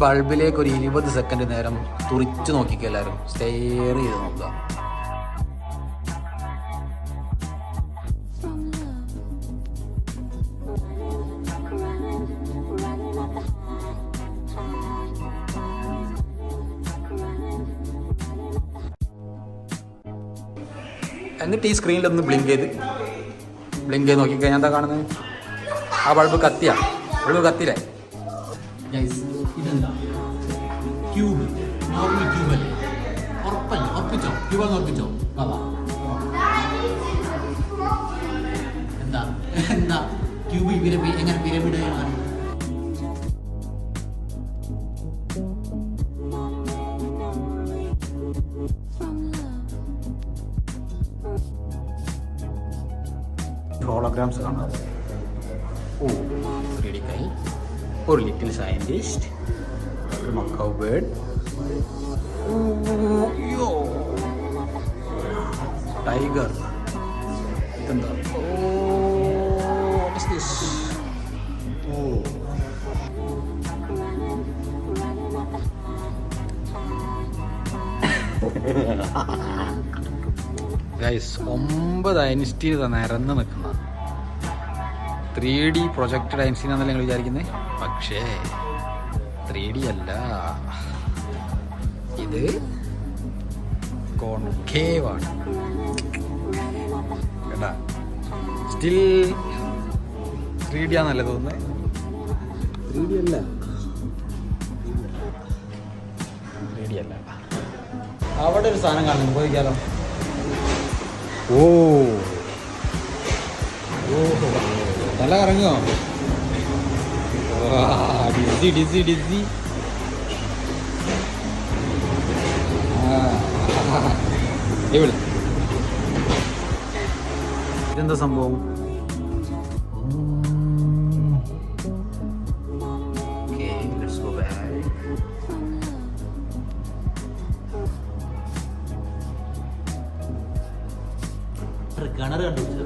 ബൾബിലേക്ക് ഒരു 20 സെക്കൻഡ് നേരം തുറിച്ചു നോക്കിക്കുക, എല്ലാവരും സ്റ്റെയർ ചെയ്ത് നോക്കുക. എന്നിട്ട് ഈ സ്ക്രീനിലൊന്ന് ബ്ലിങ്ക് ചെയ്ത് നോക്കിക്കഴിഞ്ഞാൽ എന്താ കാണുന്നത്? ആ ബൾബ് കത്തിയില്ലേ? ഇതെന്താ ക്യൂബ്, നോർമൽ ക്യൂബല്ലേ? ഉറപ്പിച്ചോ? ക്യൂബാന്ന് ഉറപ്പിച്ചോ? എന്താ ക്യൂബ് എങ്ങനെ പിരമിഡ് മാറി? ഹോളോഗ്രാംസ് കാണാം. ഓ 3D കൈ, ഒരു ലിറ്റിൽ സയൻറ്റിസ്റ്റ്, ഒരു മക്കാവ് ബേർഡ്, ടൈഗർ. ഇതെന്താ? What is this? Guys 9 Einstein നിരന്ന് നിൽക്കുന്ന 3D പ്രൊജക്റ്റഡ് ഐൻസ്റ്റീൻ ആണെന്നല്ലേ നിങ്ങൾ വിചാരിക്കുന്നത്? പക്ഷേ 3D അല്ല, ഇത് കോൺകേവ് ആണ് കേട്ടാ. സ്റ്റിൽ 3D ആണല്ലേ തോന്നുന്നത്? 3D അല്ല. അവിടെ ഒരു സാധനം കാണുന്നു, പോയിക്കാലോ. ഓ നല്ല കറങ്ങുമോ? ഡിസി. ഇതെന്താ സംഭവം? കിണർ കണ്ടുപിടിച്ചത്.